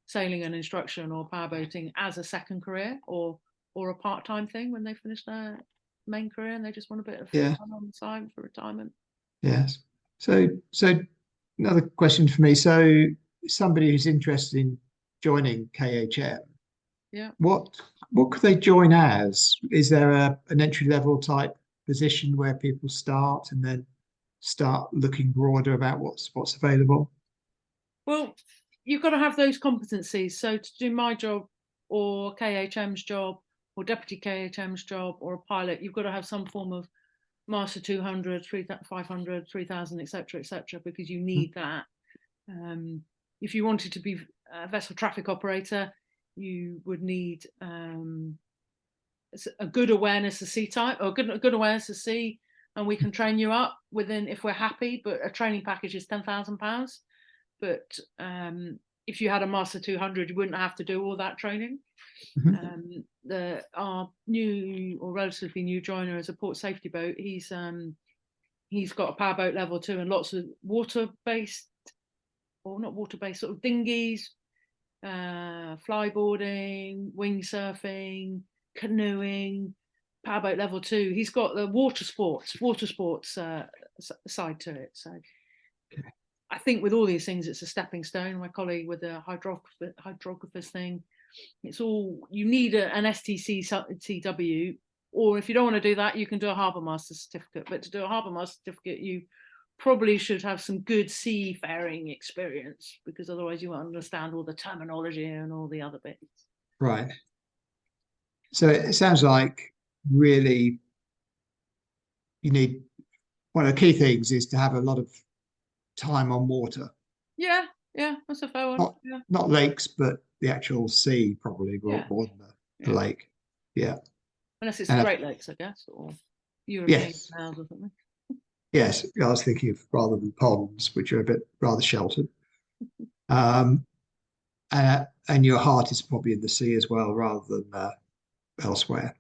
sailing and instruction or powerboating as a second career or a part-time thing when they finish their main career and they just want a bit of fun on the side for retirement. Yes. So another question for me. So somebody who's interested in joining KHM, what could they join as? Is there an entry level type position where people start and then start looking broader about what's available? Well, you've got to have those competencies. So to do my job or KHM's job or deputy KHM's job or a pilot, you've got to have some form of Master 200, 500, 3000, etc., because you need that. If you wanted to be a vessel traffic operator, you would need a good awareness of sea type, or good awareness of sea, and we can train you up within, if we're happy. But a training package is £10,000. But if you had a Master 200, you wouldn't have to do all that training. Our new or relatively new joiner is a port safety boat. He's got a powerboat level 2 and lots of water-based, or not water-based, sort of dinghies, flyboarding, windsurfing, canoeing, powerboat level 2. He's got the water sports side to it. So okay. I think with all these things, it's a stepping stone. My colleague with the hydrographer's thing, it's all, you need an STCW, or if you don't want to do that, you can do a Harbour Master certificate. But to do a Harbour Master certificate, you probably should have some good seafaring experience, because otherwise you won't understand all the terminology and all the other bits. Right. So it sounds like really you need, one of the key things is to have a lot of time on water. Yeah, that's a fair one. Not lakes, but the actual sea, probably more than the lake. Yeah. Unless it's the Great Lakes, I guess, or European canals or something. Yes, I was thinking of rather than ponds, which are a bit rather sheltered. And your heart is probably in the sea as well, rather than elsewhere.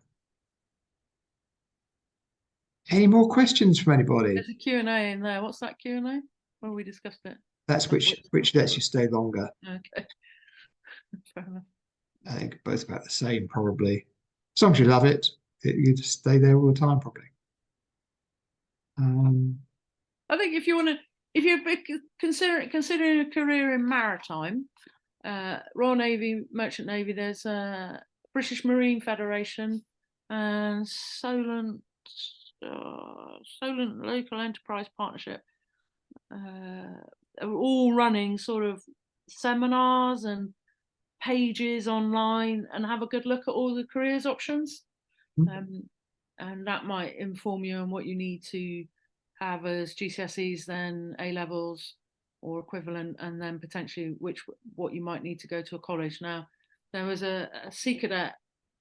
Any more questions from anybody? There's a Q&A in there. What's that Q&A? Well, we discussed it. That's which lets you stay longer. Okay. Fair enough. I think both about the same, probably. As long as you love it, you just stay there all the time, probably. I think if you're considering a career in maritime, Royal Navy, Merchant Navy, there's a British Marine Federation and Solent Local Enterprise Partnership are all running sort of seminars and pages online, and have a good look at all the careers options. And that might inform you on what you need to have as GCSEs, then A levels or equivalent, and then potentially what you might need to go to a college. Now, there was a Sea Cadet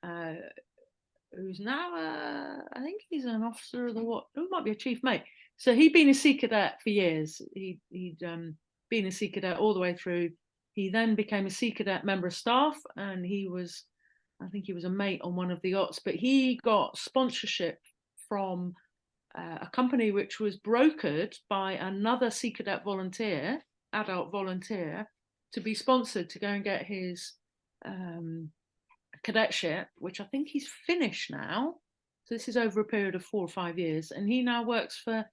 who's now I think he's an officer of the what? Who might be a chief mate. So he'd been a Sea Cadet for years. He'd been a Sea Cadet all the way through. He then became a Sea Cadet member of staff, and I think he was a mate on one of the yachts, but he got sponsorship from a company which was brokered by another Sea Cadet volunteer, adult volunteer, to be sponsored to go and get his cadetship, which I think he's finished now. So this is over a period of 4 or 5 years, and he now works for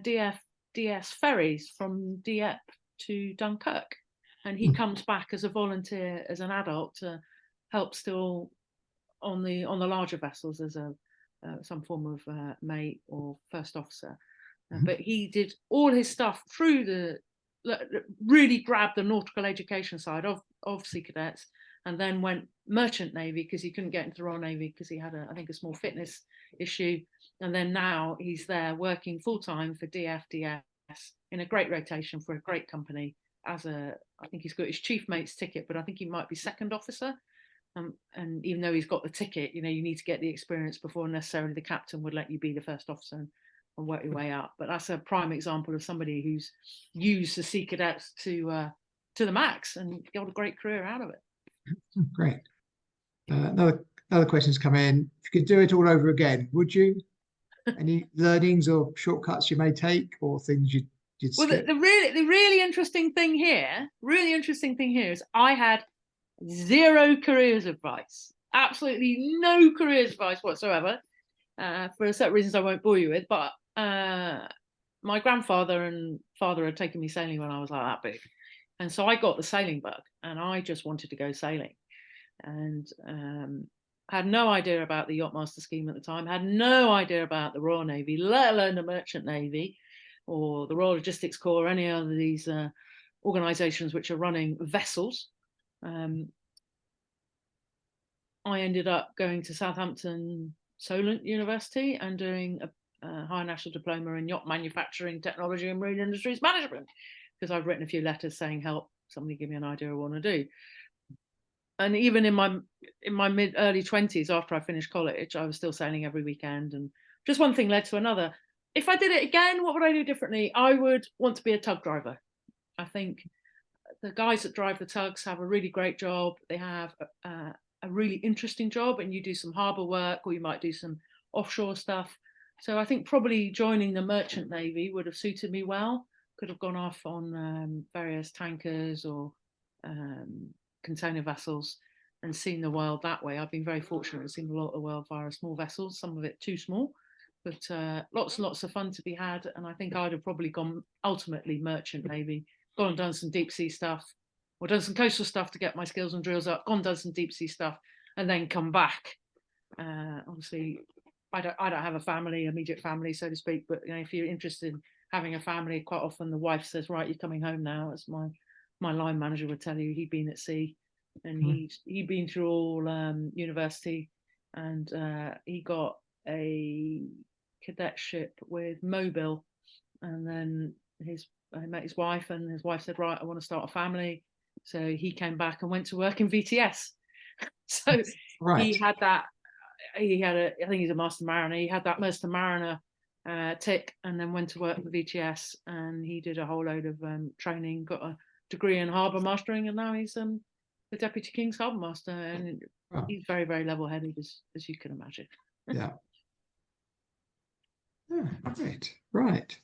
DS Ferries from Dieppe to Dunkirk, and he comes back as a volunteer as an adult to help still on the larger vessels as some form of mate or first officer. But he did all his stuff through really grabbed the nautical education side of Sea Cadets, and then went Merchant Navy because he couldn't get into the Royal Navy because he had I think a small fitness issue. And then now he's there working full time for DFDS in a great rotation for a great company I think he's got his chief mate's ticket, but I think he might be second officer. And even though he's got the ticket, you need to get the experience before necessarily the captain would let you be the first officer and work your way up. But that's a prime example of somebody who's used the Sea Cadets to the max and got a great career out of it. Great. Another question's come in. If you could do it all over again, would you? Any learnings or shortcuts you may take, or things you'd well, skip? the really interesting thing here is I had zero careers advice, absolutely no careers advice whatsoever. For certain reasons I won't bore you with, but my grandfather and father had taken me sailing when I was like that big, and so I got the sailing bug, and I just wanted to go sailing, and had no idea about the Yachtmaster scheme at the time, had no idea about the Royal Navy, let alone the Merchant Navy or the Royal Logistics Corps or any other of these organisations which are running vessels. I ended up going to Southampton Solent University and doing a high national diploma in yacht manufacturing technology and marine industries management, because I've written a few letters saying, help, somebody give me an idea of what I want to do. And even in my early 20s, after I finished college, I was still sailing every weekend, and just one thing led to another. If I did it again, what would I do differently? I would want to be a tug driver. I think the guys that drive the tugs have a really great job. They have a really interesting job, and you do some harbour work, or you might do some offshore stuff. So I think probably joining the merchant navy would have suited me well. Could have gone off on various tankers or container vessels and seen the world that way. I've been very fortunate to see a lot of the world via small vessels, some of it too small, but lots and lots of fun to be had. And I think I'd have probably gone ultimately merchant navy, gone and done some deep sea stuff, or done some coastal stuff to get my skills and drills up, gone and done some deep sea stuff, and then come back. Obviously, I don't have a family, immediate family, so to speak, but you know, if you're interested in having a family, quite often the wife says, right, you're coming home now. As my line manager would tell you, he'd been at sea, and he'd been through all university, and he got a cadetship with Mobile, and then I met his wife, and his wife said, right, I want to start a family. So he came back and went to work in VTS. So Right. he had that. I think he's a master mariner. He had that master mariner tick, and then went to work for VTS, and he did a whole load of training, got a degree in harbour mastering, and now he's the Deputy King's Harbour Master, and he's very, very level-headed, as you can imagine. Yeah. Right.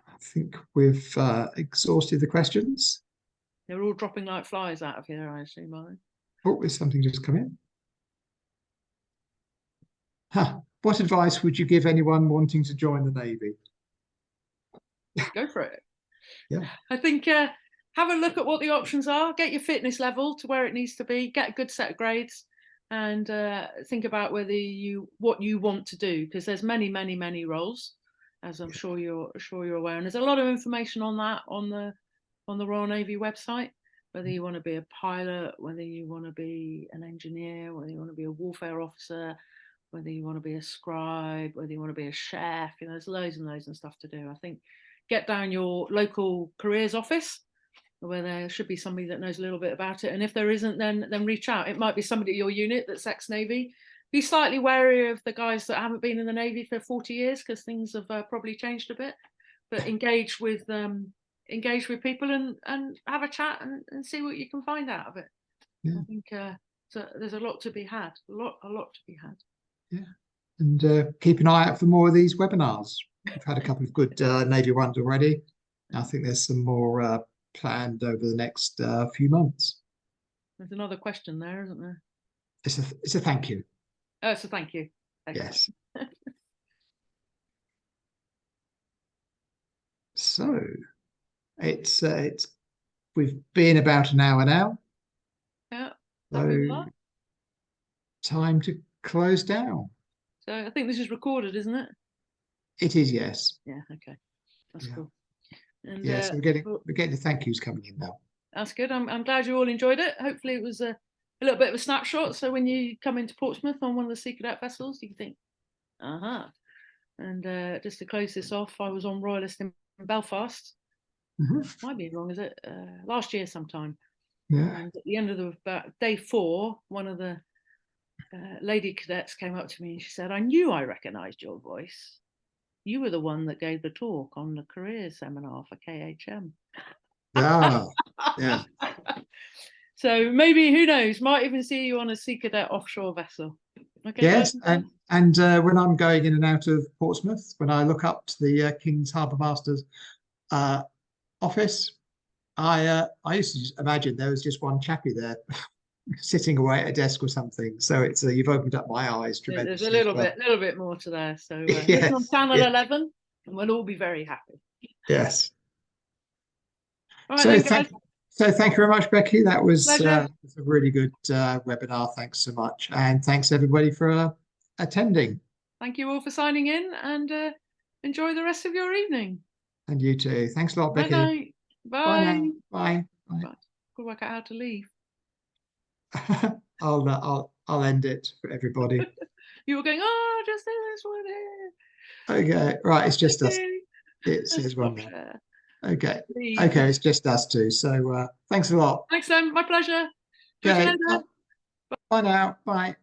I think we've exhausted the questions. They're all dropping like flies out of here, I assume, are they? Oh, there's something just come in. What advice would you give anyone wanting to join the Navy? Go for it. Yeah. I think have a look at what the options are, get your fitness level to where it needs to be, get a good set of grades, and think about what you want to do, because there's many roles, as I'm sure you're aware, and there's a lot of information on that on the Royal Navy website. Whether you want to be a pilot, whether you want to be an engineer, whether you want to be a warfare officer, whether you want to be a scribe, whether you want to be a chef, you know, there's loads and loads of stuff to do. I think get down your local careers office, where there should be somebody that knows a little bit about it. And if there isn't, then reach out. It might be somebody at your unit that's ex-Navy. Be slightly wary of the guys that haven't been in the Navy for 40 years, because things have probably changed a bit. But engage with people and have a chat and see what you can find out of it. Yeah. I think so there's a lot to be had, a lot to be had. Yeah, and keep an eye out for more of these webinars. We've had a couple of good Navy ones already. I think there's some more planned over the next few months. There's another question there, isn't there? It's a thank you. Oh, it's a thank you. Yes. So it's we've been about an hour now. Yeah. So time to close down. So I think this is recorded, isn't it? It is, yes. Yeah. Okay. That's cool. And, so we're getting the thank yous coming in now. That's good. I'm glad you all enjoyed it. Hopefully it was a little bit of a snapshot. So when you come into Portsmouth on one of the Sea Cadet vessels, you can think, And just to close this off, I was on Royalist in Belfast. Might be wrong, is it? Last year sometime. Yeah. And at the end of day 4, one of the lady cadets came up to me and she said, I knew I recognised your voice. You were the one that gave the talk on the career seminar for KHM. Yeah. So maybe, who knows, might even see you on a Sea Cadet offshore vessel. Okay, yes, and when I'm going in and out of Portsmouth, when I look up to the King's Harbour Master's office, I used to just imagine there was just one chappie there sitting away at a desk or something. So it's you've opened up my eyes tremendously. There's a little bit more to there. So listen on channel 11, and we'll all be very happy. Yes. All right, so thank you very much, Becky. That was a really good webinar. Thanks so much, and thanks everybody for attending. Thank you all for signing in, and enjoy the rest of your evening. And you too. Thanks a lot, Becky. Bye. Bye now. Bye. Good work out how to leave. I'll end it for everybody. You were going, oh, just this one here. Okay, right. It's just us. Okay. It says one Stop there. share. Okay. Leave. Okay, it's just us two. So thanks a lot. Thanks, then. My pleasure. Talk to you Okay. later. Bye now. Bye.